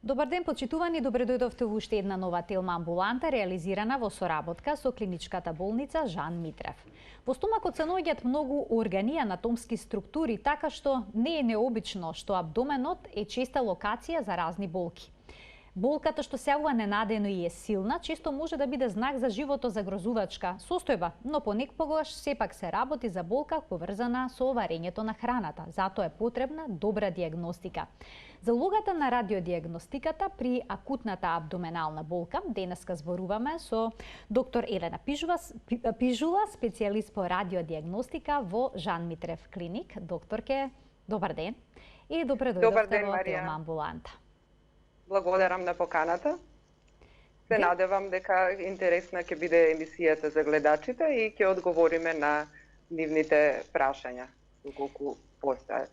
Добар ден, почитувани, добре дојдовте во уште една нова телма-амбуланта, реализирана во соработка со клиничката болница Жан Митрев. Во стомакот се наоѓаат многу органи, анатомски структури, така што не е необично што абдоменот е честа локација за разни болки. Болката што се јавува ненадејно и е силна, често може да биде знак за живото загрозувачка состојба, но понекогаш сепак се работи за болка поврзана со варењето на храната. Затоа е потребна добра диагностика. За улогата на радиодиагностиката при акутната абдоменална болка денеска зборуваме со доктор Елена Пижула, специјалист по радиодиагностика во Жан Митрев клиник. Докторке, добар ден и добре дојдовте во телма-амбуланта. Благодарам на поканата. Се надевам дека интересна ќе биде емисијата за гледачите и ќе одговориме на нивните прашања, доколку постојат.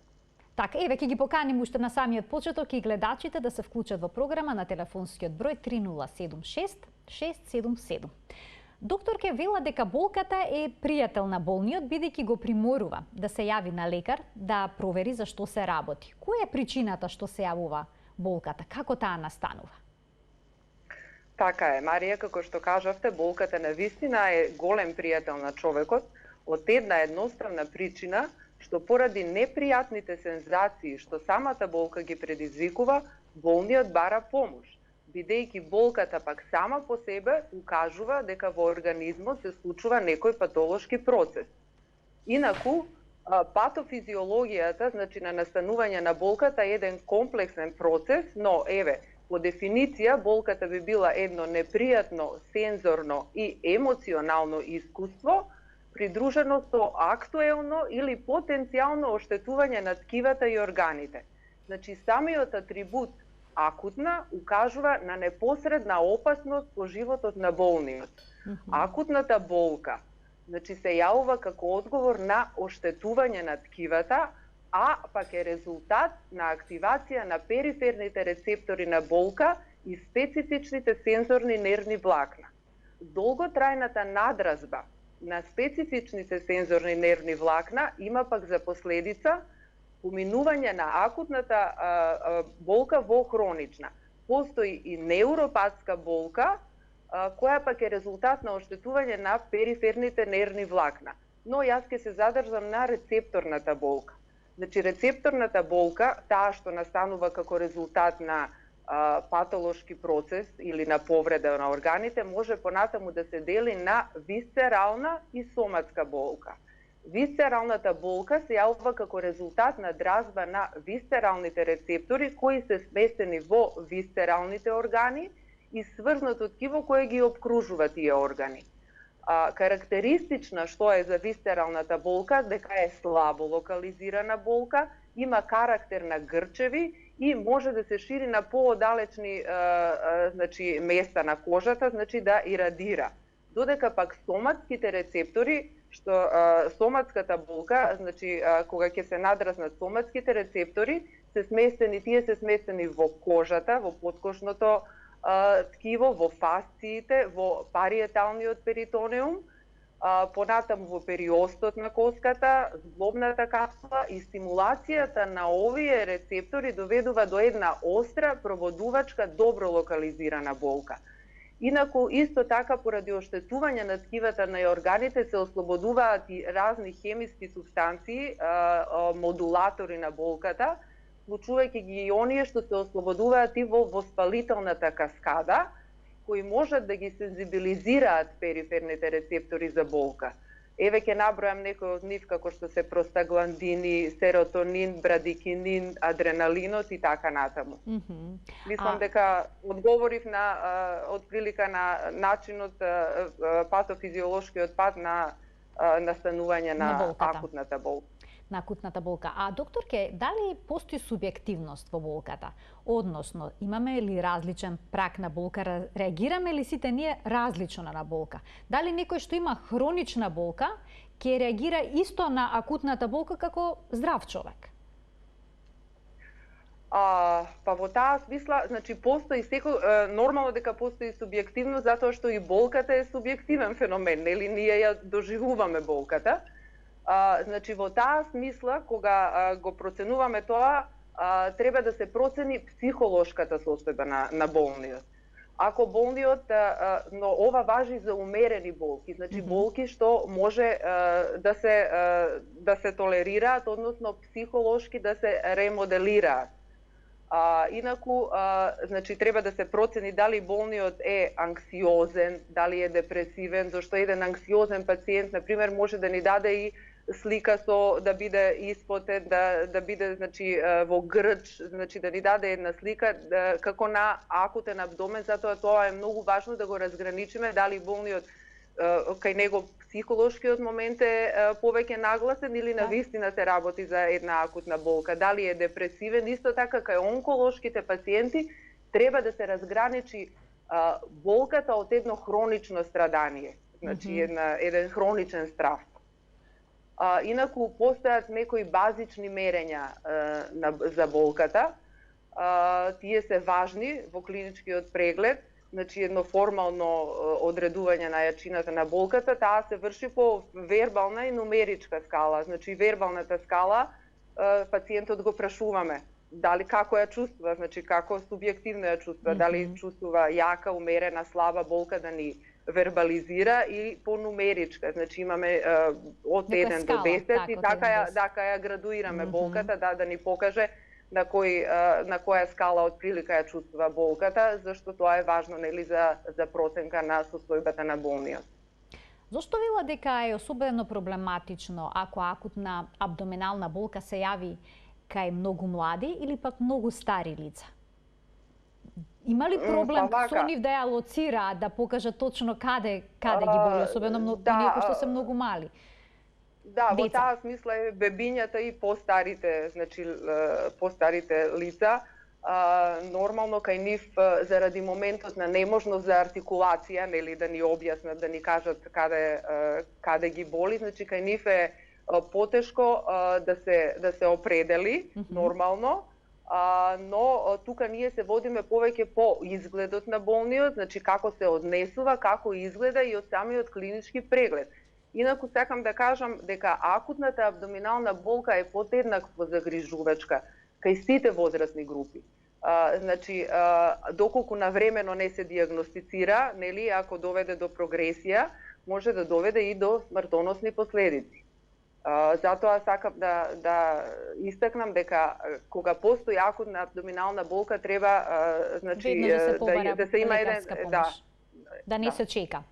Така, еве ќе ги поканим уште на самиот почеток и гледачите да се вклучат во програма на телефонскиот број 3076 677. Докторке вела дека болката е пријател на болниот, бидејќи го приморува да се јави на лекар да провери за што се работи. Која е причината што се јавува болката? Како таа настанува? Така е, Марија, како што кажавте, болката на вистина е голем пријател на човекот од една едноставна причина што поради непријатните сензации што самата болка ги предизвикува, болниот бара помош, бидејќи болката пак сама по себе укажува дека во организмот се случува некој патолошки процес. Инаку, патофизиологијата, значи на настанување на болката е еден комплексен процес, но еве, по дефиниција болката би била едно непријатно сензорно и емоционално искуство, придружено со актуелно или потенцијално оштетување на ткивата и органите. Значи самиот атрибут акутна укажува на непосредна опасност по животот на болниот. Акутната болка значи се јавува како одговор на оштетување на ткивата, а пак е резултат на активација на периферните рецептори на болка и специфичните сензорни нервни влакна. Долготрајната надразба на специфичните сензорни нервни влакна има пак за последица поминување на акутната болка во хронична. Постои и неуропатска болка, која пак е резултат на оштетување на периферните нервни влакна. Но јас ќе се задржам на рецепторната болка. Значи, рецепторната болка, таа што настанува како резултат на патолошки процес или на повреда на органите, може понатаму да се дели на висцерална и соматска болка. Висцералната болка се јавува како резултат на дразба на висцералните рецептори кои се сместени во висцералните органи и сврзнато ткиво кое ги обкружува тие органи. Карактеристична што е за висцералната болка, дека е слабо локализирана болка, има карактер на грчеви и може да се шири на поодалечни значи, места на кожата, значи да ирадира. Додека пак соматските рецептори, што соматската болка, значи кога ќе се надразнат соматските рецептори, тие се сместени во кожата, во поткошното ткиво, во фасциите, во париеталниот перитонеум, понатаму во периостот на коската, зглобната капсула и стимулацијата на овие рецептори доведува до една остра, прободувачка, добро локализирана болка. Инаку, исто така, поради оштетување на ткивата на органите се ослободуваат и разни хемиски субстанции, модулатори на болката, вклучувајќи ги и оние што се ослободуваат и во воспалителната каскада, кои можат да ги сензибилизираат периферните рецептори за болка. Еве ќе набројам некои од нив како што се простагландини, серотонин, брадикинин, адреналинот и така натаму. Мислам дека одговорив на отприлика на начинот патофизиолошкиот пат на настанување на акутната болка. На акутната болка. А докторке, дали постои субјективност во болката? Односно, имаме ли различен прак на болка? Реагираме ли сите ние различно на болка? Дали некој што има хронична болка ќе реагира исто на акутната болка како здрав човек? Па во таа смисла, значи постои нормално дека постои субјективност затоа што и болката е субјективен феномен, нели ние ја доживуваме болката. Значи во таа смисла кога го проценуваме тоа, треба да се процени психолошката состојба на болниот. Ако болниот, но ова важи за умерени болки, значи болки што може да се толерираат, односно психолошки да се ремоделираат. Инаку, значи, треба да се процени дали болниот е анксиозен, дали е депресивен, зашто еден анксиозен пациент, например, може да ни даде и слика да биде испотен, да биде, значи, во грч, значи да ни даде една слика како на акутен абдомен, затоа тоа е многу важно да го разграничиме дали болниот кај него психолошкиот момент е повеќе нагласен или на вистина се работи за една акутна болка, дали е депресивен. Исто така кај онколошките пациенти треба да се разграничи болката од едно хронично страдание, значи еден хроничен страв. Инаку постојат некои базични мерења за болката. Тие се важни во клиничкиот преглед, значи едно формално одредување на јачината на болката, таа се врши по вербална и нумеричка скала. Значи вербалната скала пациентот го прашуваме дали како ја чувствува, значи како субјективно ја чувствува, дали чувствува јака, умерена, слаба болка да ни вербализира, и по нумеричка, значи имаме од 1 до 10 и така ја градуираме болката, да ни покаже на која скала од прилика ја чувствува болката, зашто тоа е важно, нели, за проценка на состојбата на болниот. Зошто вела дека е особено проблематично ако акутна абдоминална болка се јави кај многу млади или пак многу стари лица? Има ли проблем со нив да ја лоцираат, да покажат точно каде ги боли, особено оние кои што се многу мали? Да, во таа смисла е бебињата и постарите, значи постарите лица, нормално кај нив заради моментот на неможност за артикулација, нели, да ни објаснат, да ни кажат каде ги боли, значи кај нив е потешко да се определи нормално, но тука ние се водиме повеќе по изгледот на болниот, значи како се однесува, како изгледа и од самиот клинички преглед. Инаку сакам да кажам дека акутната абдоминална болка е подеднакво загрижувачка кај сите возрастни групи. Значи, доколку навремено не се диагностицира, нели, ако доведе до прогресија, може да доведе и до смртоносни последици. Затоа сакам да истакнам дека кога постои акутна абдоминална болка треба, значи, да се има еден да не се чека.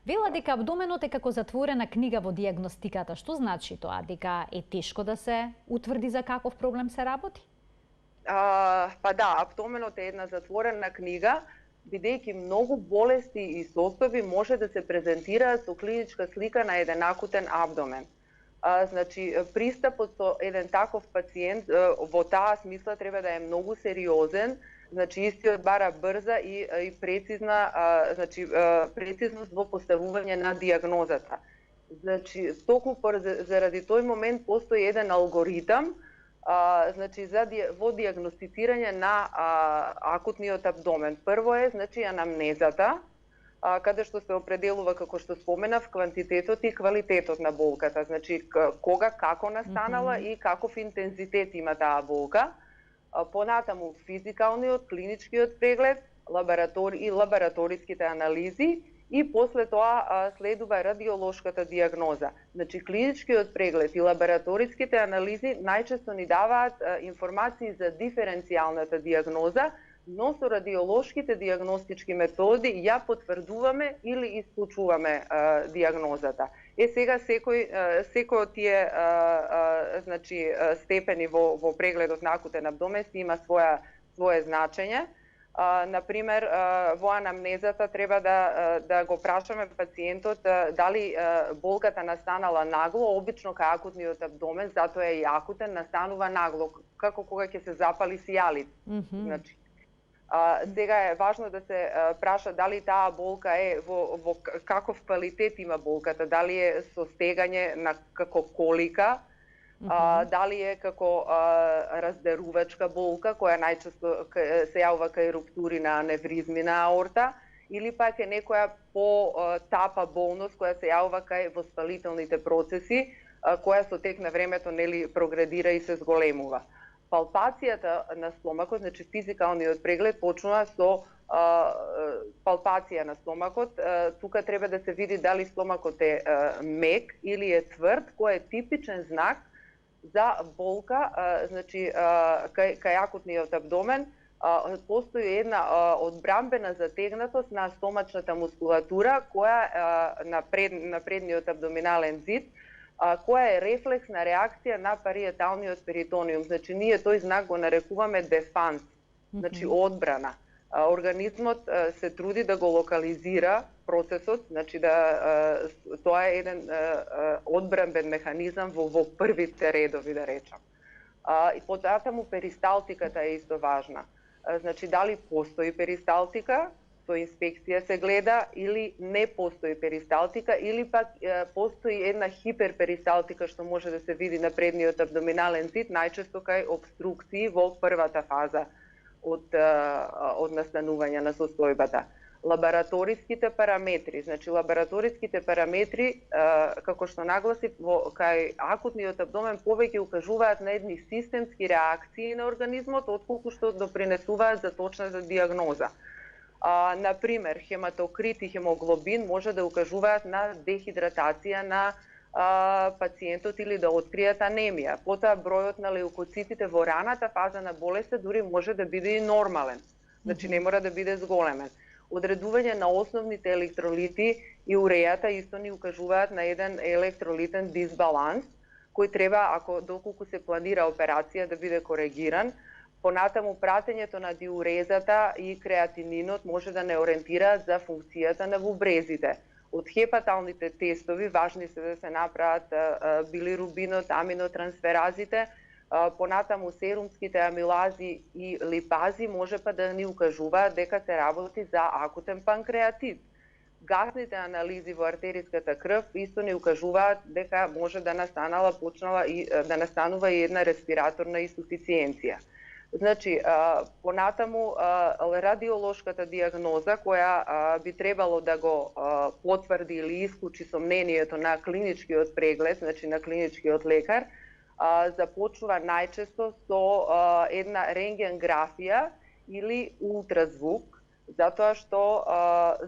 Вела дека абдоменот е како затворена книга во диагностиката. Што значи тоа? Дека е тешко да се утврди за каков проблем се работи? Па да, абдоменот е една затворена книга, бидејќи многу болести и состојби може да се презентираат со клиничка слика на еден акутен абдомен. Значи, пристапот со еден таков пациент во таа смисла треба да е многу сериозен, значи истиот бара брза и прецизна, значи прецизност во поставување на диагнозата. Значи, токму заради тој момент постои еден алгоритам, значи во диагностицирање на акутниот абдомен. Прво е, значи, анамнезата, каде што се определува, како што споменав, квантитетот и квалитетот на болката. Значи, кога, како настанала и каков интензитет има таа болка. Понатаму физикалниот, клиничкиот преглед, лабораториските анализи и после тоа следува радиолошката диагноза. Значи, клиничкиот преглед и лабораториските анализи најчесто ни даваат информации за диференцијалната диагноза, но со радиолошките диагностички методи ја потврдуваме или исклучуваме диагнозата. Сега секој од тие значи степени во прегледот на акутен абдомен има свое значење. Например, во анамнезата треба да го прашаме пациентот дали болката настанала нагло, обично кај акутниот абдомен, затоа е и акутен, настанува нагло, како кога ќе се запали сијалит. Значи, сега е важно да се праша дали таа болка е во каков квалитет има болката, дали е со стегање на како колика, дали е како раздерувачка болка, која најчесто се јавува кај руптури на аневризми на аорта, или пак е некоја по-тапа болност која се јавува кај воспалителните процеси, која со тек на времето, нели, прогредира и се зголемува. Палпацијата на стомакот, значи физикалниот преглед почнува со палпација на стомакот. Тука треба да се види дали стомакот е мек или е тврд, кој е типичен знак за болка, значи кај акутниот абдомен постои една одбрамбена затегнатост на стомачната мускулатура која на предниот абдоминален зид, која е рефлексна реакција на париеталниот перитониум. Значи ние тој знак го нарекуваме дефанс, значи одбрана. Организмот се труди да го локализира процесот, значи тоа е еден одбрамбен механизам во првите редови, да речам. И потатаму перисталтиката е исто важна. Значи дали постои перисталтика, со инспекција се гледа, или не постои перисталтика, или пак постои една хиперперисталтика што може да се види на предниот абдоминален зид, најчесто кај обструкции во првата фаза од настанување на состојбата. Лабораториските параметри, значи лабораториските параметри, како што нагласи, кај акутниот абдомен повеќе укажуваат на едни системски реакции на организмот, отколку што допринесуваат за точната диагноза. Например, хематокрит и хемоглобин може да укажуваат на дехидратација на пациентот или да откријат анемија. Потоа бројот на леукоцитите во раната фаза на болеста дури може да биде и нормален. Значи не мора да биде зголемен. Одредување на основните електролити и урејата исто ни укажуваат на еден електролитен дисбаланс, кој треба, доколку се планира операција, да биде коригиран. Понатаму пратењето на диурезата и креатининот може да не ориентираат за функцијата на бубрезите. Од хепаталните тестови важни се да се направат билирубинот, аминотрансферазите, понатаму серумските амилази и липази може па да ни укажуваат дека се работи за акутен панкреатит. Газните анализи во артериската крв исто ни укажуваат дека може да настанува и една респираторна инсуфициенција. Значи, понатаму радиолошката диагноза која би требало да го потврди или исклучи сомнението на клиничкиот преглед, значи на клиничкиот лекар, започнува најчесто со една рентгенграфија или ултразвук, затоа што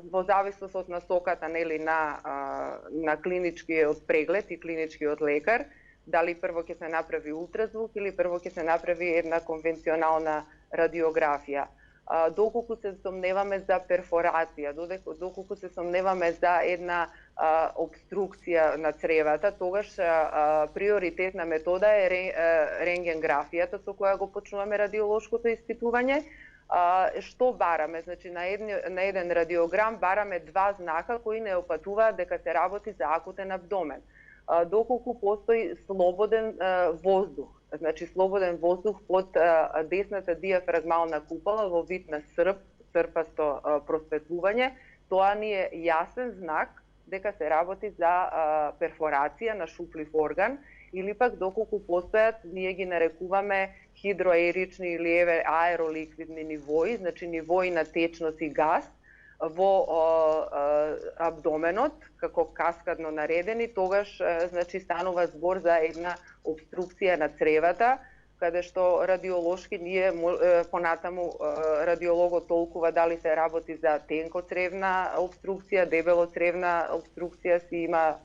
во зависност од насоката на клиничкиот преглед и клиничкиот лекар, дали прво ќе се направи ултразвук или прво ќе се направи една конвенционална радиографија. Доколку се сомневаме за перфорација, доколку се сомневаме за една обструкција на цревата, тогаш приоритетна метода е рентгенграфијата со која го почнуваме радиолошкото испитување. Што бараме? Значи на еден радиограм бараме два знака кои не опатуваат дека се работи за акутен абдомен. Доколку постои слободен воздух, значи слободен воздух под десната диафрагмална купола во вид на српасто просветлување, тоа ни е јасен знак дека се работи за перфорација на шуплив орган, или пак доколку постојат, ние ги нарекуваме хидроерични или аероликвидни нивои, значи нивои на течност и газ во абдоменот, како каскадно наредени, тогаш значи станува збор за една обструкција на цревата, каде што радиолошки ние понатаму радиологот толкува дали се работи за тенкоцревна обструкција, дебелоцревна обструкција, си има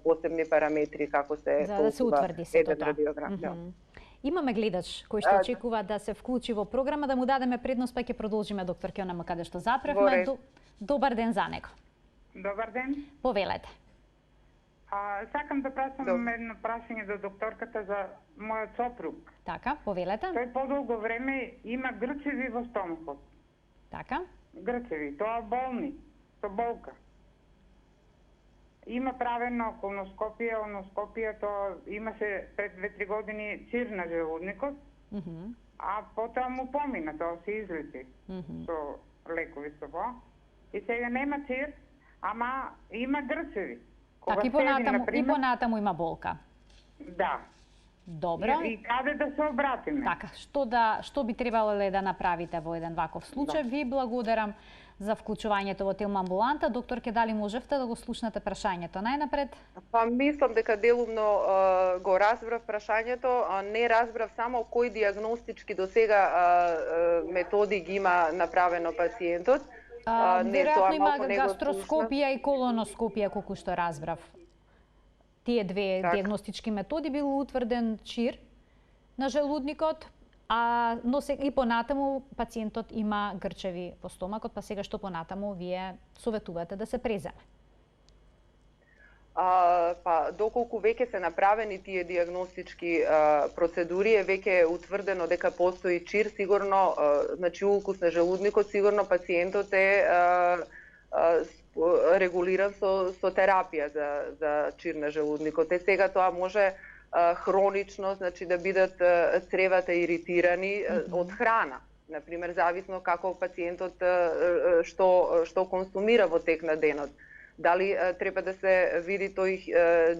посебни параметри како се за да се утврди сето тоа. Радиограм. Имаме гледач кој што очекува да се вклучи во програма, да му дадеме предност, па ќе продолжиме доктор Кјонама каде што запревме. Добар ден за него. Добар ден. Повелете. Сакам да прашам едно прашање до докторката за мојот сопруг. Така, повелете. Тој подолго време има грчеви во стомахот. Така. Грчеви, тоа болни, со болка. Има правено колоноскопија, оноскопија, тоа имаше пред 2-3 години цир на желудникот, а потоа му помина, тоа се излечи со лекови со тоа. И сега нема цир, ама има грчеви. Така, и понатаму има болка. Да. Добро. И каде да се обратиме? Така, што би требало да направите во еден ваков случај? Ви благодарам за вклучувањето во телмамбуланта. Докторке, дали можевте да го слушнете прашањето? Најнапред? Па мислам дека делумно го разбрав прашањето, не разбрав само кои диагностички досега методи ги има направено пациентот. Веројатно има гастроскопија и колоноскопија, колку што разбрав. Тие две диагностички методи бил утврден чир на желудникот, но и понатаму пациентот има грчеви во стомакот, па сега што понатаму вие советувате да се преземе? Па доколку веќе се направени тие диагностички процедури, е веќе утврдено дека постои чир, сигурно, значи укус на желудникот, сигурно пациентот е регулиран со терапија за чир на желудникот. Сега тоа може хронично, значи да бидат цревата иритирани од храна. Например, зависно како пациентот што консумира во тек на денот. Дали треба да се види тој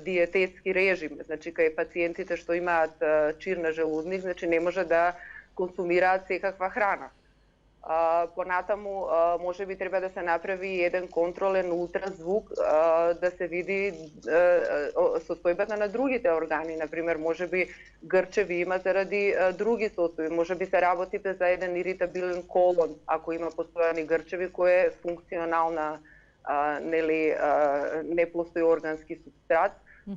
диететски режим, значи кај пациентите што имаат чир на желудник, значи не може да консумираат секаква храна. Понатаму може би треба да се направи еден контролен ултразвук, да се види состојбата на другите органи. Например, може би грчеви има заради други состојби, може би се работи за еден иритабилен колон, ако има постојани грчеви, кој е функционална не постои органски субстрат,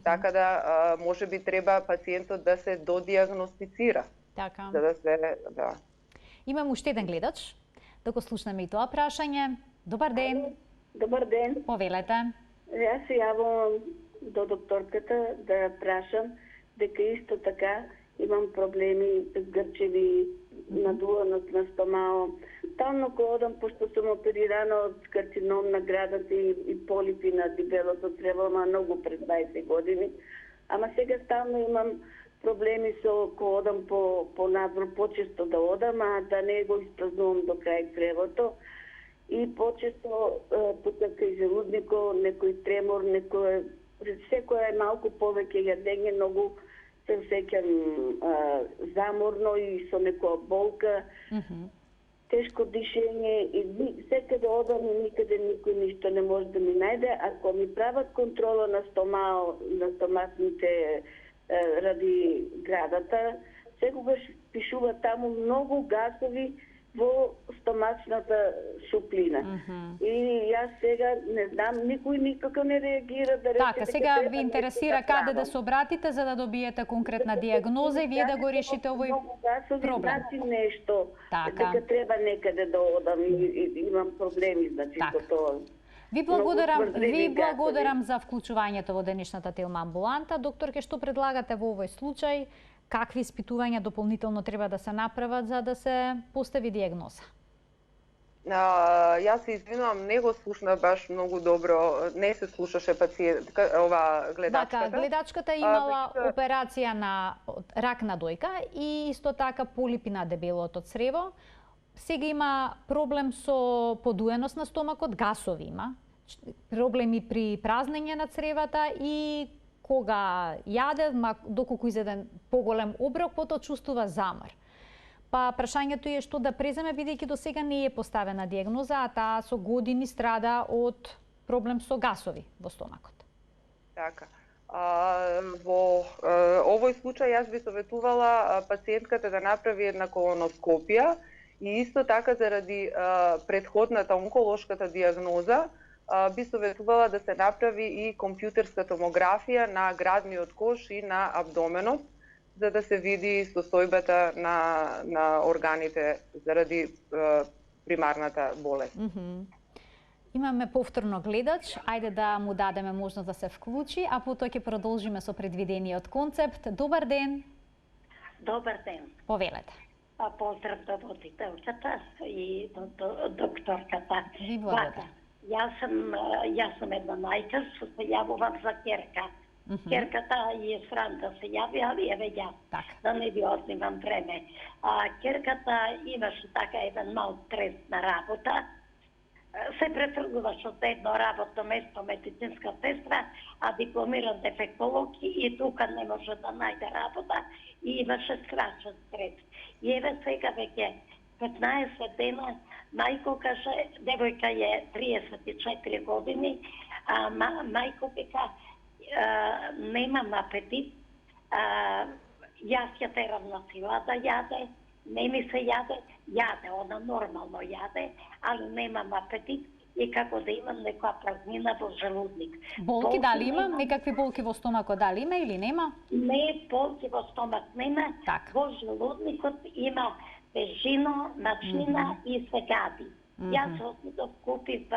така да може би треба пациентот да се додиагностицира. Така. За да се Имам уште еден гледач. Да го слушнеме и тоа прашање. Добар ден. Добар ден. Повелете. Јас се јавувам до докторката да прашам дека исто така имам проблеми с грчеви, надуваност на стомао. Таму кога одам, пошто сум оперирана од карцином на градата и полипи на дебелото црево, многу пред 20 години. Ама сега стално имам проблеми со кога одам по надвор, почесто да одам, а да не го испразнувам до крај цревото. И почесто тука кај желудникот, некој тремор, секој е малку повеќе јадење, многу се осеќам заморно и со некоја болка, тешко дишење и секаде одам и никаде никој ништо не може да ми најде. Ако ми прават контрола на стомасните ради градата, секогаш пишува таму многу гасови во стомачната шуплина. И јас сега не знам, никој никако не реагира да рече. Така, сега ви интересира каде да се обратите за да добиете конкретна диагноза и вие да го решите овој проблем. Значи нешто, дека треба некаде да одам и имам проблеми, значи со тоа. Ви благодарам за вклучувањето во денешната телмамбуланта. Докторке, што предлагате во овој случај? Какви испитувања дополнително треба да се направат за да се постави диагноза? Јас се извинувам, не го слушна баш многу добро, не се слушаше гледачката. Така, гледачката имала операција на рак на дојка и исто така полипи на дебелото црево. Сега има проблем со подуеност на стомакот, гасови има, проблеми при празнење на цревата и кога јаде, доколку изеден поголем оброк, потоа чувствува замор. Па прашањето е што да преземе, бидејќи до сега не е поставена диагноза, а таа со години страда од проблем со гасови во стомакот. Така. Во овој случај јас би советувала пациентката да направи една колоноскопија и исто така заради претходната онколошката диагноза би советувала да се направи и компјутерска томографија на градниот кош и на абдоменот, за да се види состојбата на органите заради примарната болест. Имаме повторно гледач, ајде да му дадеме можност да се вклучи, а потоа ќе продолжиме со предвидениот концепт. Добар ден. Добар ден. Повелете. Поздрав до водителката и до докторката. Ви благодарам. Јас сум една мајка, што се јавувам за керка. Керката е срам да се јави, али еве ја, да не ви однимам време. Керката имаше така еден мал стрес на работа. Се претргуваш од едно работно место медицинска сестра, а дипломиран дефектолог и тука не може да најде работа и имаше страшен стрес. И еве сега веќе 15 дена, мајко каже, девојка е 34 години, а мајко вика, немам апетит, јас ја терам на сила да јаде, не ми се јаде, она нормално јаде, али немам апетит и како да имам некоја празнина во желудник. Болки дали има? Некакви болки во стомакот дали има или нема? Не, болки во стомак нема, во желудникот има тежино, начина и се гади. Јас отидов купив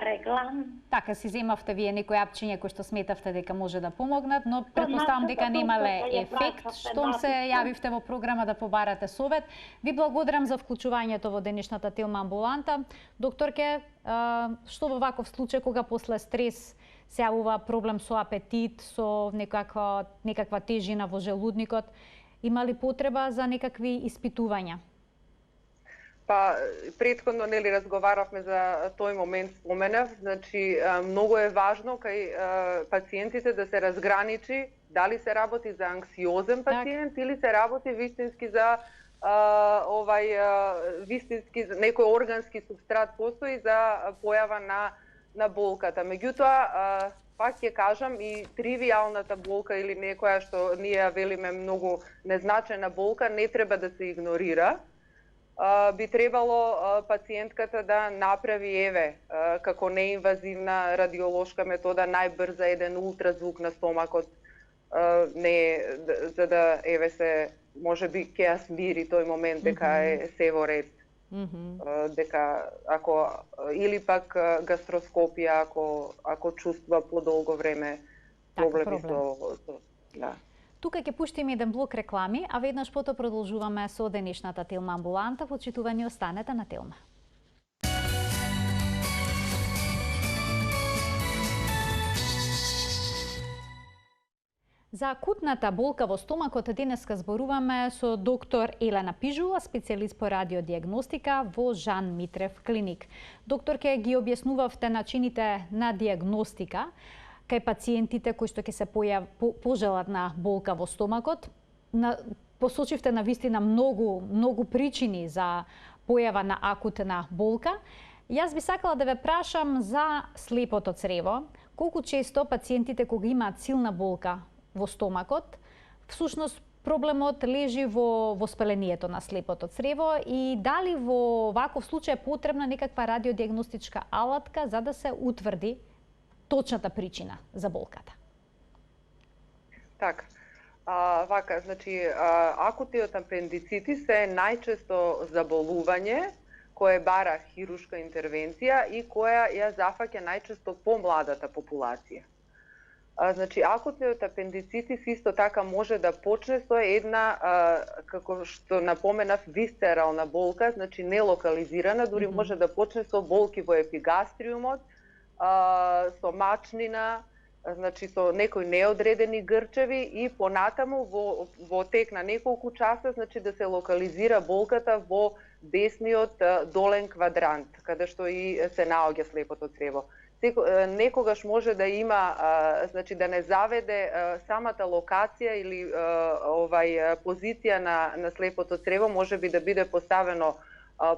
реглан. Така си земавте вие некои апчиња кои што сметавте дека може да помогнат, но претпоставам дека немале ефект, штом се јавивте во програма да побарате совет. Ви благодарам за вклучувањето во денешната Телма амбуланта. Докторке, што во ваков случај кога после стрес се јавува проблем со апетит, со некаква тежина во желудникот, има ли потреба за некакви испитувања? Па, претходно нели разговаравме за тој момент, споменав, значи многу е важно кај пациентите да се разграничи дали се работи за анксиозен пациент или се работи вистински за вистински некој органски субстрат постои за појава на болката. Меѓутоа, пак ќе кажам, и тривијалната болка или некоја што ние велиме многу незначајна болка не треба да се игнорира. Би требало пациентката да направи како неинвазивна радиолошка метода најбрза еден ултразвук на стомакот, за да се можеби ќе ја смири тој момент дека е се во ред. Дека ако или пак гастроскопија ако чувства подолго време проблеми со да. Тука ќе пуштиме еден блок реклами, а веднаш потоа продолжуваме со денешната Телма амбуланта. Почитувани, останете на Телма. За акутната болка во стомакот денеска зборуваме со доктор Елена Пижула, специјалист по радиодиагностика во Жан Митрев клиник. Докторке, ги објаснувавте начините на диагностика кај пациентите кои што ќе се пожелат на болка во стомакот. Посочивте на вистина многу причини за појава на акутна болка. Јас би сакала да ве прашам за слепото црево. Колку често пациентите кога имаат силна болка во стомакот, всушност проблемот лежи во воспалението на слепото црево и дали во ваков случај е потребна некаква радиодиагностичка алатка за да се утврди точната причина за болката? Така. Значи, акутниот апендицитис е најчесто заболување кое бара хирушка интервенција и која ја зафаќа најчесто помладата популација. Значи, акутниот апендицитис исто така може да почне со една, како што напоменав, висцерална болка, значи нелокализирана, дури може да почне со болки во епигастриумот, со мачнина, значи со некои неодредени грчеви и понатаму во тек на неколку часа, значи да се локализира болката во десниот долен квадрант, каде што и се наоѓа слепото црево. Некогаш може да има, значи да не заведе самата локација или позиција на слепото црево, може би да биде поставено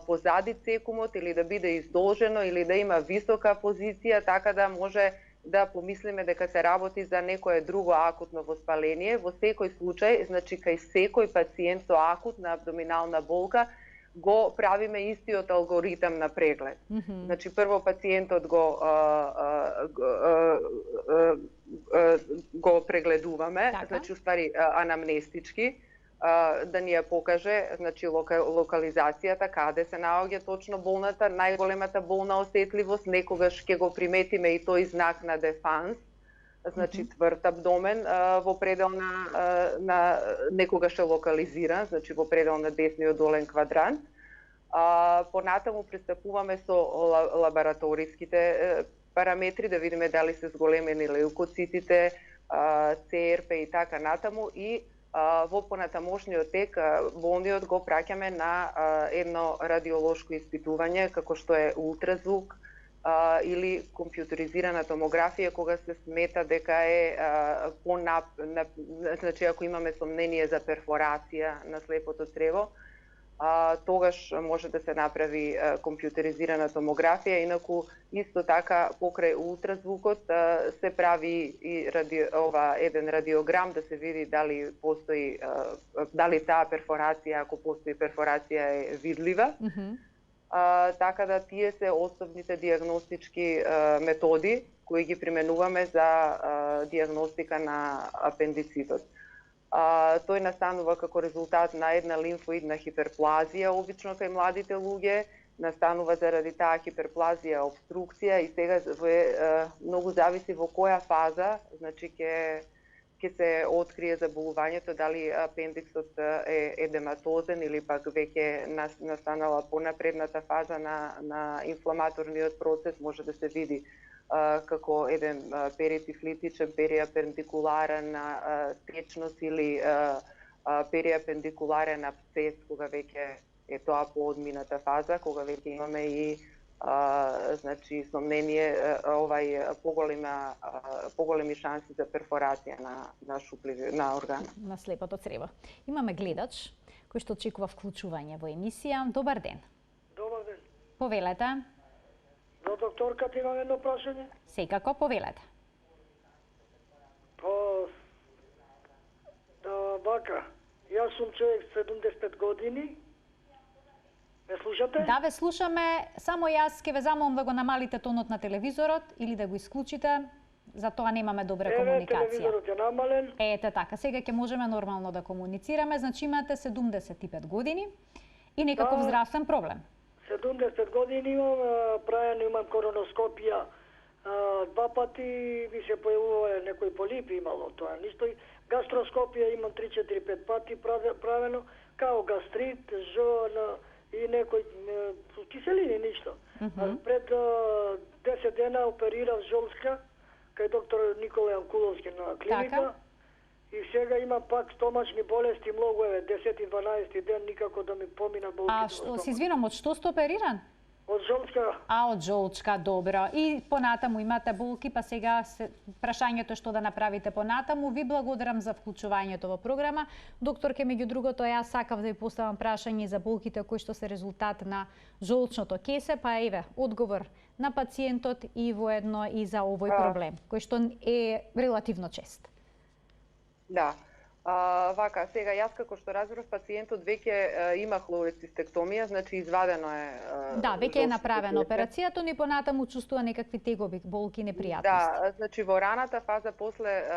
позади цекумот или да биде издолжено или да има висока позиција, така да може да помислиме дека се работи за некое друго акутно воспаление. Во секој случај, значи кај секој пациент со акутна абдоминална болка го правиме истиот алгоритам на преглед. Значи прво пациентот го прегледуваме, значи уствари анамнестички, да ни ја покаже, значи локализацијата, каде се наоѓа точно болната, најголемата болна осетливост, некогаш ќе го приметиме и тој знак на дефанс, значи тврд абдомен во предел на некогаш е локализиран, значи во предел на десниот долен квадрант. Понатаму пристапуваме со лабораториските параметри да видиме дали се зголемени леукоцитите, ЦРП и така натаму и во понатамошниот тек болниот го праќаме на едно радиолошко испитување како што е ултразвук или компјутеризирана томографија кога се смета дека е значи ако имаме сомнение за перфорација на слепото црево, тогаш може да се направи компјутеризирана томографија, инаку исто така покрај ултразвукот се прави и еден радиограм да се види дали постои дали таа перфорација, ако постои перфорација, е видлива. Така да тие се основните дијагностички методи кои ги применуваме за дијагностика на апендицитот. Тој настанува како резултат на една лимфоидна хиперплазија, обично кај младите луѓе, настанува заради таа хиперплазија обструкција и сега многу зависи во која фаза, значи ќе се открие заболувањето, дали апендиксот е едематозен или пак веќе настанала понапредната фаза на инфламаторниот процес, може да се види како еден перитифлитичен, периапендикуларен течност или периапендикуларен абсцес, кога веќе е тоа поодмината фаза, кога веќе имаме и значи сомнение поголеми шанси за перфорација на орган. На слепото црево. Имаме гледач кој што очекува вклучување во емисија. Добар ден. Добар ден. Повелете. За докторката имам едно прашање. Секако, повелете. Вака, јас сум човек 75 години. Ме слушате? Да, ве слушаме. Само јас ќе ве замолам да го намалите тонот на телевизорот или да го исклучите. За тоа немаме добра комуникација. Телевизорот е намален. Ете така, сега ќе можеме нормално да комуницираме. Значи имате 75 години и некаков здравствен проблем. 70 години имам, правено имам короноскопија 2 пати, ми се појавува некои полипи имало тоа, ништо. Гастроскопија имам 3-4-5 пати правено, као гастрит, и некои киселини, ништо. Пред 10 дена оперирав жолска кај доктор Никола Јанкуловски на клиника. И сега имам пак стомачни болести многу, 10-12 ден никако да ми помина болките. Се извинам, од што сте опериран? Од жолчка. Од жолчка, добро. И понатаму имате болки, па сега прашањето што да направите понатаму. Ви благодарам за вклучувањето во програма. Докторке, меѓу другото, јас сакав да ви поставам прашање за болките кои што се резултат на жолчното кесе, па еве, одговор на пациентот и воедно и за овој проблем, кој што е релативно чест. Да. Вака, сега јас како што разбрав, пациентот веќе има холецистектомија, значи извадено е... Да, веќе е направена операцијата, но и понатаму чувствува некакви тегоби, болки, непријатности. Да, значи во раната фаза после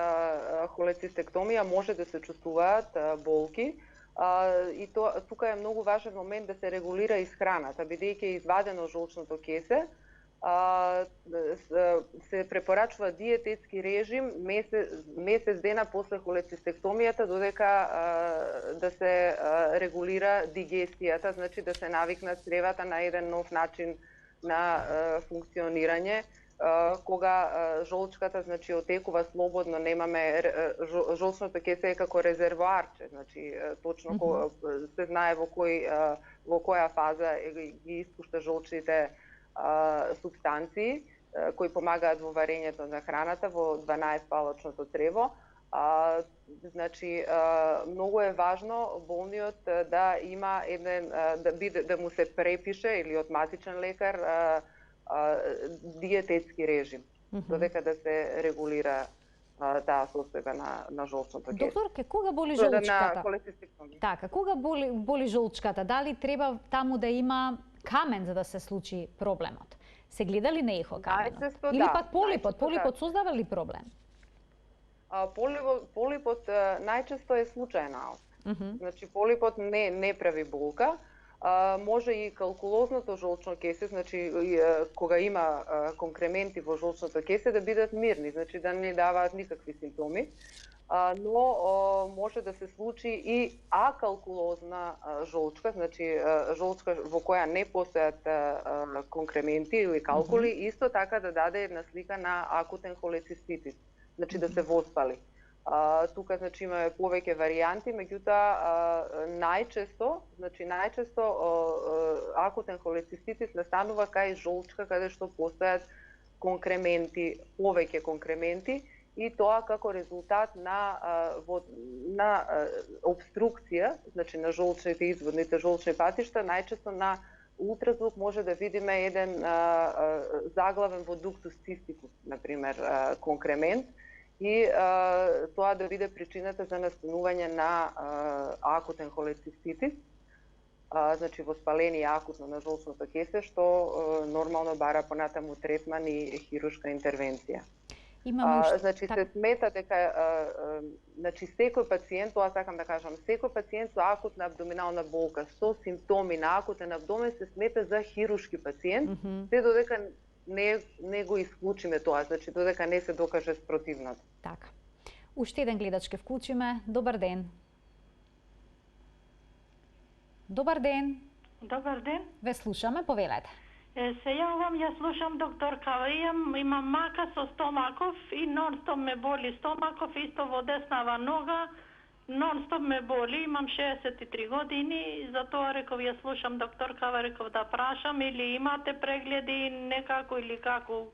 холецистектомија може да се чувствуваат болки, и тука е многу важен момент да се регулира исхраната, бидејќи е извадено жолчното кесе, се препорачува диететски режим месец дена после холецистектомијата, додека да се регулира дигестијата, значи да се навикнат цревата на еден нов начин на функционирање, кога жолчката значи отекува слободно, немаме жолчното кесе е како резервоарче, значи точно се знае во која фаза ги испушта жолчните субстанции кои помагаат во варењето на храната во 12-палачното црево. Значи многу е важно болниот да има да му се препише или од матичен лекар диететски режим, додека да се регулира таа состојба на жолчното кесе. Докторке, кога боли жолчката? Така, кога боли жолчката? Дали треба таму да има камен за да се случи проблемот? Се гледали на ехо каменот? Или пак полипот? Полипот создава ли проблем? Полипот најчесто е случајна. Значи полипот не прави болка. Може и калкулозното жолчно кесе, значи кога има конкременти во жолчното кесе, да бидат мирни, значи да не даваат никакви симптоми. Но може да се случи и акалкулозна жолчка, значи жолчка во која не постојат конкременти или калкули, исто така да даде една слика на акутен холециститис, значи да се воспали. Тука значи имаме повеќе варијанти, меѓутоа најчесто акутен холециститис настанува кај жолчка каде што постојат конкременти, повеќе конкременти, и тоа како резултат на обструкција, значи на жолчните изводните жолчни патишта, најчесто на ултразвук може да видиме еден заглавен во дуктус цистикус, например, конкремент, и тоа да биде причината за настанување на акутен холециститис, значи воспаление акутно на жолчното кесе, што нормално бара понатаму третман и хируршка интервенција. Значи се смета дека значи секој пациент, тоа сакам да кажам, секој пациент со акутна абдоминална болка со симптоми на акутен абдомен се смета за хируршки пациент, се додека не го исклучиме тоа, значи додека не се докаже спротивното. Така. Уште еден гледач ке вклучиме. Добар ден. Добар ден. Добар ден. Ве слушаме, повелете. Се јавам, ја слушам докторка, имам мака со стомаков и нон-стоп ме боли стомаков, исто во деснава нога, нон-стоп ме боли, имам 63 години, затоа реков ја слушам докторка, реков да прашам или имате прегледи некако или како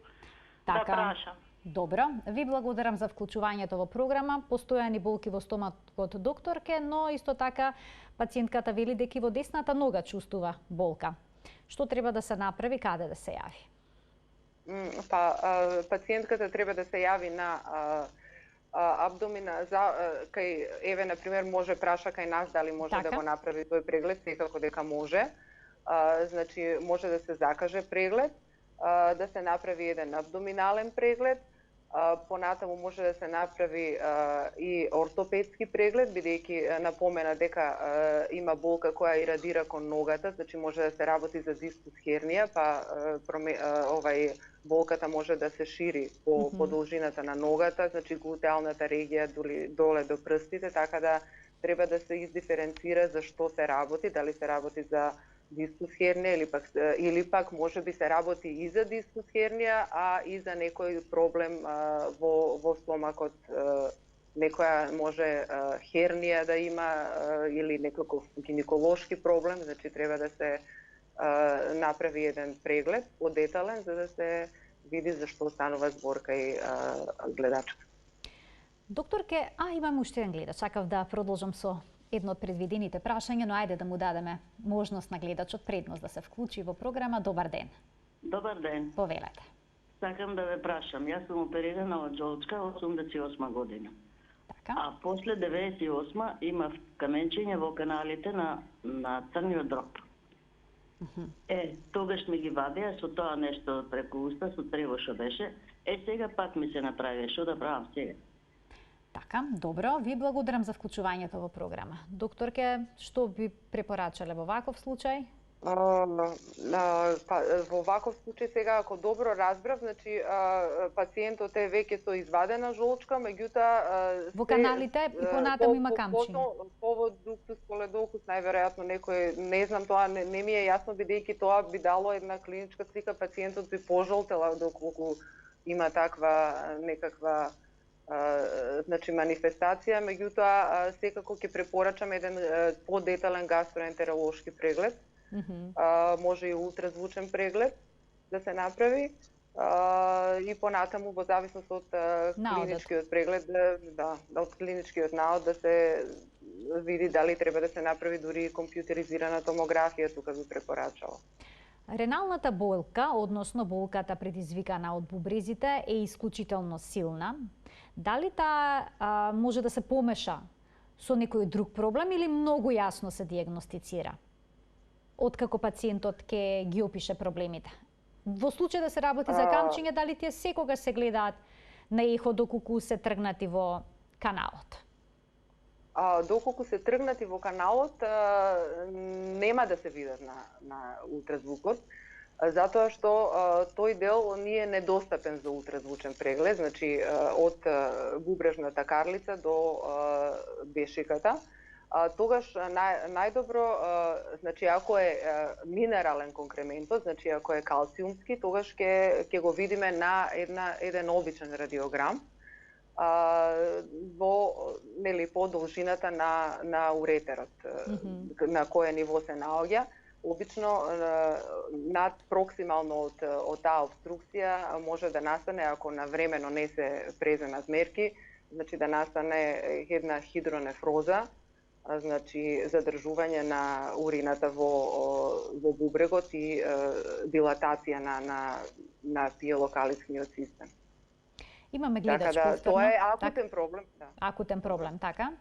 да прашам. Добро, ви благодарам за вклучувањето во програма. Постојани болки во стомакот докторке, но исто така пациентката вели дека во десната нога чувствува болка. Што треба да се направи, каде да се јави? Пациентката треба да се јави на абдомина, кај еве например може праша кај нас дали може да го направи тој преглед, секако дека може. Значи може да се закаже преглед, да се направи еден абдоминален преглед, понатаму може да се направи и ортопедски преглед, бидејќи напомена дека има болка која ирадира кон ногата, значи може да се работи за дискус хернија, па болката може да се шири по должината на ногата, значи глутеалната регија доле до прстите, така да треба да се издиференцира за што се работи, дали се работи за дискус хернија или пак може би се работи и за дискус хернија, а и за некој проблем во стомакот, некоја може хернија да има или некој гинеколошки проблем, значи треба да се направи еден преглед подетален за да се види за што станува збор кај гледачка. Докторке, имам уште еден гледач, сакав да продолжам со едно од предвидените прашања, но ајде да му дадеме можност на гледачот предност да се вклучи во програма. Добар ден. Добар ден. Повелете. Сакам да ве прашам, јас сум оперирана од жолчка 88 година. Така. А после 98 имав каменчиња во каналите на црниот дроб. Тогаш ми ги вадеа со тоа нешто преку уста, со трево што беше. Сега пак ми се направи, што да правам сега? Така, добро, ви благодарам за вклучувањето во програма. Докторке, што би препорачале во ваков случај? Во ваков случај сега, ако добро разбрав, значи пациентот е веќе со извадена жолчка, меѓутоа во каналите и понатаму има камчиња. Повод дуктус поледокус, најверојатно некој, не знам тоа, не ми е јасно бидејќи тоа би дало една клиничка слика, пациентот би пожолтела доколку има таква некаква значи манифестација, меѓутоа секако ќе препорачам еден подетален гастроентеролошки преглед. Може и ултразвучен преглед да се направи и понатаму во зависност од клиничкиот преглед, од клиничкиот наод да се види дали треба да се направи дури и компјутеризирана томографија, тука би препорачала. Реналната болка, односно болката предизвикана од бубрезите, е исклучително силна. Дали таа може да се помеша со некој друг проблем или многу јасно се диагностицира? Откако пациентот ќе ги опише проблемите. Во случај да се работи за камчиња, дали тие секогаш се гледаат на ехо доколку се тргнати во каналот? Доколку се тргнати во каналот, нема да се видат на ултразвукот, затоа што тој дел не е недостапен за ултразвучен преглед, значи од бубрежната карлица до бешиката. Тогаш најдобро, значи ако е минерален конкрементот, значи ако е калциумски, тогаш ќе го видиме на еден обичен радиограм по должината на уретерот, на кое ниво се наоѓа. обично над проксимално од таа обструкција може да настане, ако навремено не се преземат мерки, значи да настане една хидронефроза, значи задржување на урината во бубрегот и дилатација на пиелокаличниот систем. Имаме гледач повторно. Така да, тоа е акутен проблем. Да. Акутен проблем, така?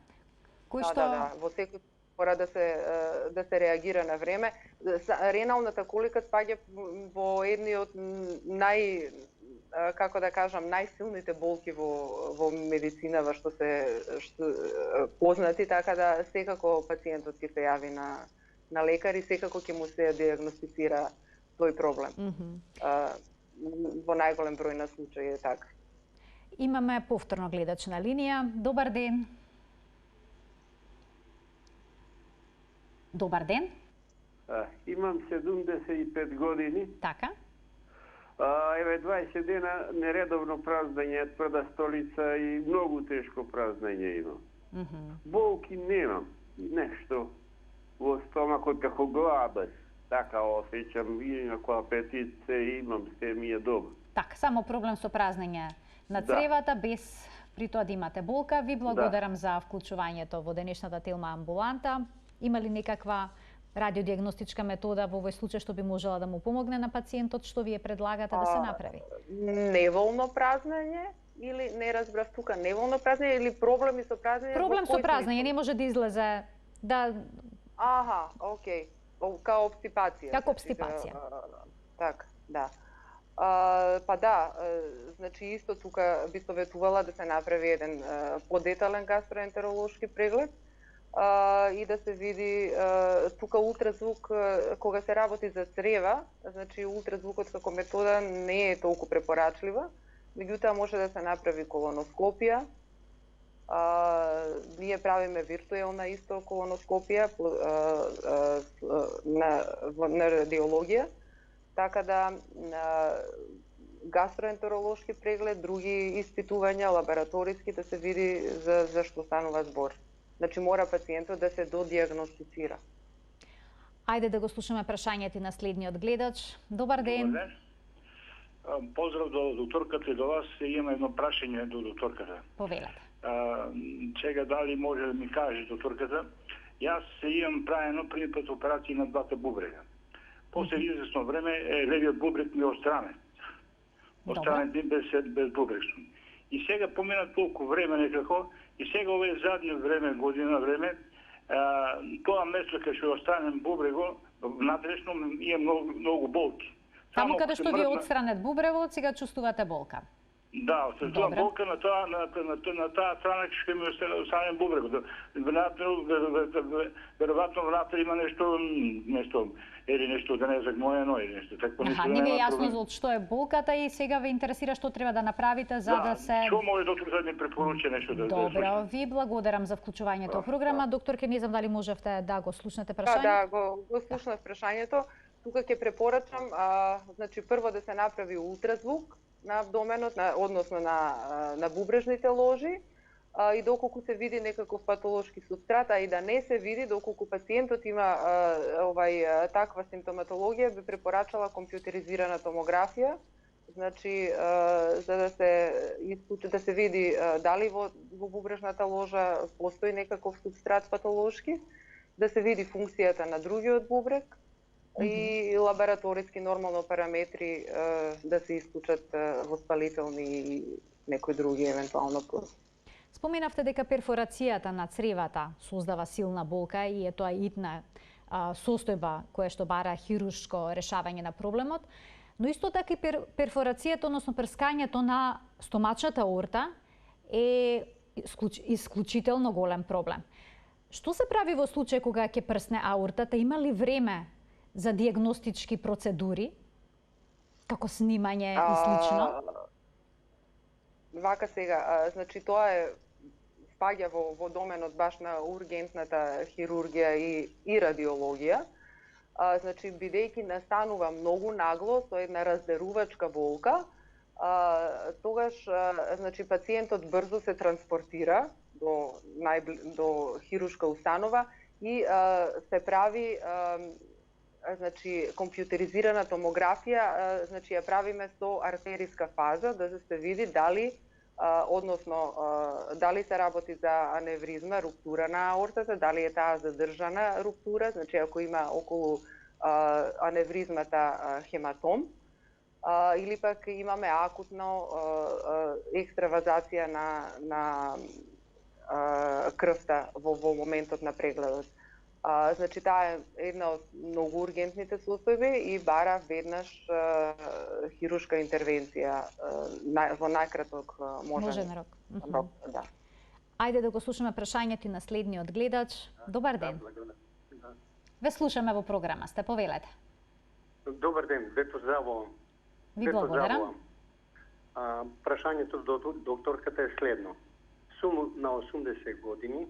Кој што... Да, во секој мора да се реагира на време. Реналната колика спаѓа во едни од најсилните болки во медицинава што познати, така да секако пациентот ќе се јави на лекар и секако ќе му се диагностицира тој проблем. Во најголем број на случаи е така. Имаме повторно гледач на линија. Добар ден. Добар ден. Имам 75 години. Така. Еве 20 дена нередовно празнење, тврда столица и многу тешко празнење имам. Болки немам, нешто во стомакот како глабост. Така осеќам, и ако апетит се имам, се ми е добро. Така, само проблем со празнење на цревата, без при тоа да имате болка. Ви благодарам за вклучувањето во денешната Телма амбуланта. Има ли некаква радиодиагностичка метода во овој случај што би можела да му помогне на пациентот, што вие предлагате да се направи? Неволно празнење или не разбрав тука, неволно празнење или проблеми со празнење? Проблем со празнење, не може да излезе да... Аха, окей. Као обстипација. Како обстипација. Така, да. Па да, значи исто тука би советувала да се направи еден подетален гастроентеролошки преглед и да се види тука ултразвук кога се работи за црева, значи ултразвукот како метода не е толку препорачлива, меѓутоа може да се направи колоноскопија. Ние правиме виртуелна исто колоноскопија на радиологија, така да гастроентеролошки преглед, други испитувања, лабораториски да се види за што станува збор. Значи мора пациентот да се додиагностицира. Ајде да го слушаме прашањето на следниот гледач. Добар ден. Добар ден. Поздрав до докторката и до вас. Имам едно прашање до докторката. Повелете. Сега дали може да ми каже докторката, јас имам правено први пат операција на двата бубрега. После известно време левиот бубрег ми остранен. Остранен без бубрегсон. И сега помина толку време некако, и сега овој задње време, година време, тоа место кај што е остранен бубрего, внатрешно има многу болки. Само каде што ви е отстранет бубрегот, сега чувствувате болка? Да, се тоа болка на таа страна што ми е остранен бубрегот. Веројатно внатре има нешто или нешто да не е загноено или нешто такво. Не ви е јасно за што е болката и сега ве интересира што треба да направите за да се... Што може докторот да ми препоручи нешто да... Добро, ви благодарам за вклучувањето во програма. Докторке, не знам дали можевте да го слушнете прашањето? Да, го слушнав прашањето. Тука ќе препорачам, значи прво да се направи ултразвук на абдоменот, односно на бубрежните ложи, и доколку се види некаков патолошки субстрат, а и да не се види, доколку пациентот има таква симптоматологија, би препорачала компјутеризирана томографија, значи за да се види дали во бубрежната ложа постои некаков субстрат патолошки, да се види функцијата на другиот бубрег и лабораториски нормално параметри да се исклучат воспалителни и некои други евентуално. Споменавте дека перфорацијата на цревата создава силна болка и е тоа итна состојба која што бара хируршко решавање на проблемот, но исто така и перфорацијата, односно прскањето на стомачната аорта е исклучително голем проблем. Што се прави во случај кога ќе прсне аортата? Има ли време за диагностички процедури, како снимање и слично? Вака сега, значи тоа спаѓа во доменот баш на ургентната хирургија и радиологија. Значи, бидејќи настанува многу нагло со една раздерувачка болка, тогаш значи пациентот брзо се транспортира до хируршка установа и се прави значи компјутеризирана томографија, значи ја правиме со артериска фаза да се види дали односно дали се работи за аневризма, руптура на аортата, дали е таа задржана руптура, значи ако има околу аневризмата хематом, или пак имаме акутно екстравазација на крвта во моментот на прегледот. Значи таа е една од многу ургентните состојби и бара веднаш хируршка интервенција во најкраток можен рок. Да. Ајде да го слушаме прашањето на следниот гледач. Добар ден. Ве слушаме во програма, сте повелете. Добар ден, ве поздравувам. Ви благодарам. Прашањето до докторката е следно. Сум на 80 години.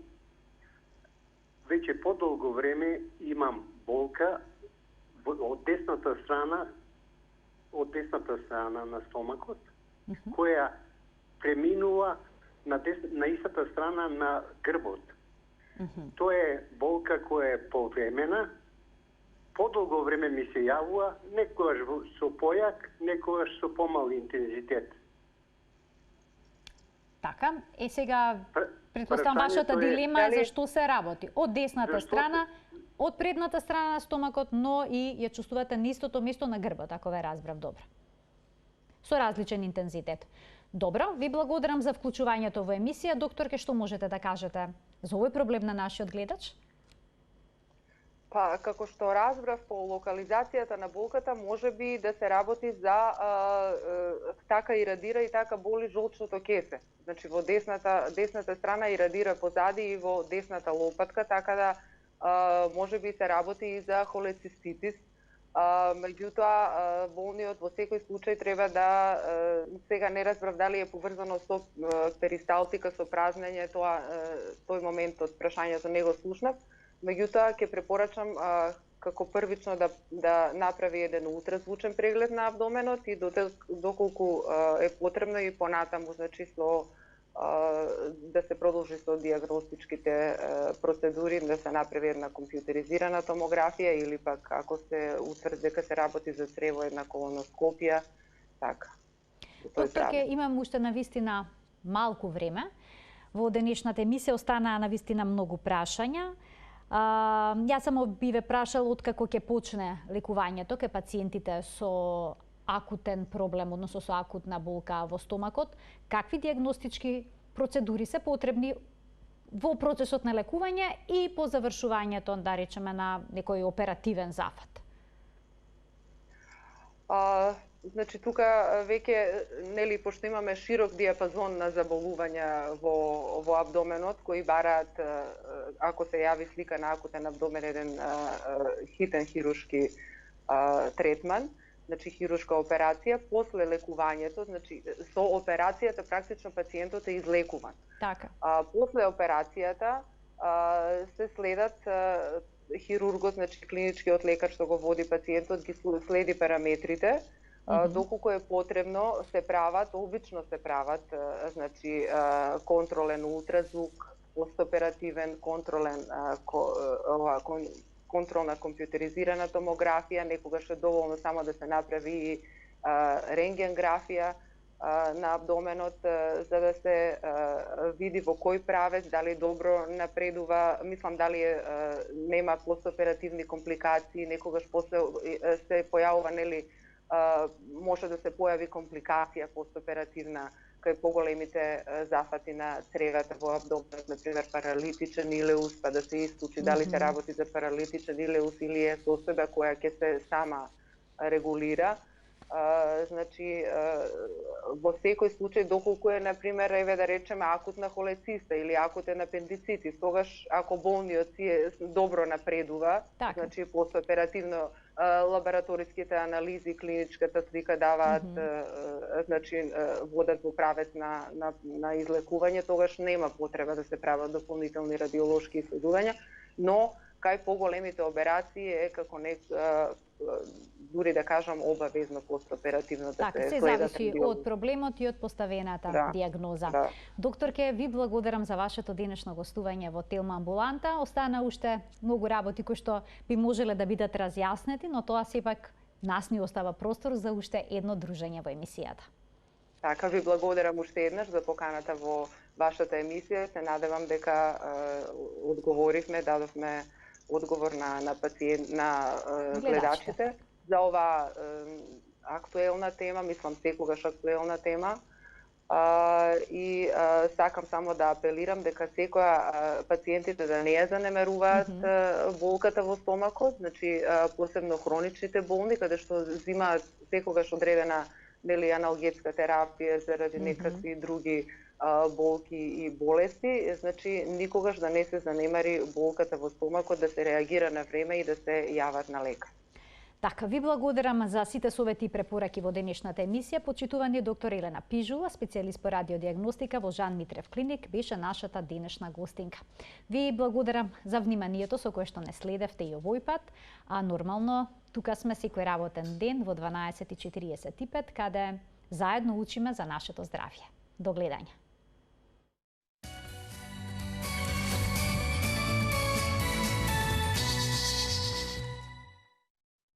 Веќе подолго време имам болка од десната страна на стомакот, која преминува на истата страна на грбот. Тоа е болка која е повремена, подолго време ми се јавува, некогаш со појак, некогаш со помал интензитет. Така, сега претпоставам вашата дилема е за што се работи. Од десната страна, од предната страна на стомакот, но и ја чувствувате на истото место на грбот, ако ве разбрав добро. Со различен интензитет. Добро, ви благодарам за вклучувањето во емисија. Докторке, што можете да кажете за овој проблем на нашиот гледач? Па, како што разбрав по локализацијата на болката, може би да се работи за така ирадира и така боли жолчното кесе. Значи во десната страна ирадира позади и во десната лопатка, така да може би се работи и за холециститис. Меѓутоа, болниот во секој случај треба да, сега не разбрав дали е поврзано со перисталтика, со празнење, тој момент од прашањето не го слушнав. Меѓутоа, ќе препорачам како првично да направи еден ултразвучен преглед на абдоменот и доколку е потребно и понатаму, значи да се продолжи со диагностичките процедури, да се направи една компјутеризирана томографија или пак ако се утврди дека се работи за црево, една колоноскопија, така. Докторке, имам уште навистина малку време. Во денешната емисија останаа навистина многу прашања. Јас само би ве прашала откако ќе почне лекувањето кај пациентите со акутен проблем, односно со акутна болка во стомакот, какви диагностички процедури се потребни во процесот на лекување и по завршувањето, да речеме, на некој оперативен зафат? Значи тука веќе, нели, пошто имаме широк диапазон на заболувања во абдоменот кои бараат, ако се јави слика на акутен абдомен, еден хитен хируршки третман, значи хируршка операција, после лекувањето, значи со операцијата практично пациентот е излекуван. Така. После операцијата се следат хирургот, значи клиничкиот лекар што го води пациентот, ги следи параметрите, доколку е потребно се прават, обично се прават, значи контролен ултразвук, постоперативен контролен контролна компјутеризирана томографија, некогаш е доволно само да се направи и рентгенграфија на абдоменот, за да се види во кој правец, дали добро напредува, мислам дали нема постоперативни компликации, некогаш после се појавува, нели, може да се појави компликација постоперативна кај поголемите зафати на цревата во абдоменот, например паралитичен илеус, па да се исклучи дали се работи за паралитичен илеус или е состојба која ќе се сама регулира. Значи, во секој случај, доколку е, например, еве да речеме, акутна холециста или акутен апендицитис, тогаш, ако болниот си добро напредува, значи, постоперативно лабораториските анализи, клиничката слика даваат, значи, водат во правец на излекување, тогаш нема потреба да се прават дополнителни радиолошки исследувања, но кај поголемите операции е како дури да кажам обавезно постоперативно да се следа. Се зависи од проблемот и од поставената диагноза. Докторке, ви благодарам за вашето денешно гостување во Телма амбуланта. Остана уште многу работи кои што би можеле да бидат разјаснети, но тоа сепак нас ни остава простор за уште едно дружење во емисијата. Така, ви благодарам уште еднаш за поканата во вашата емисија. Се надевам дека одговоривме, дадовме одговор на гледачите за оваа актуелна тема, мислам секогаш актуелна тема. И сакам само да апелирам дека секоја пациентите да не ја занемеруваат болката во стомакот, значи посебно хроничните болни, каде што земаат секогаш одредена аналгетска терапија заради некакви други болки и болести, значи никогаш да не се занемари болката во стомакот, да се реагира на време и да се јават на лекар. Така, ви благодарам за сите совети и препораки во денешната емисија. Почитувани доктор Елена Пижула, специјалист по радиодиагностика во Жан Митрев клиник, беше нашата денешна гостинка. Ви благодарам за вниманието со кое што не следевте и овој пат, а нормално тука сме секој работен ден во 12:45, каде заедно учиме за нашето здравје. До гледање.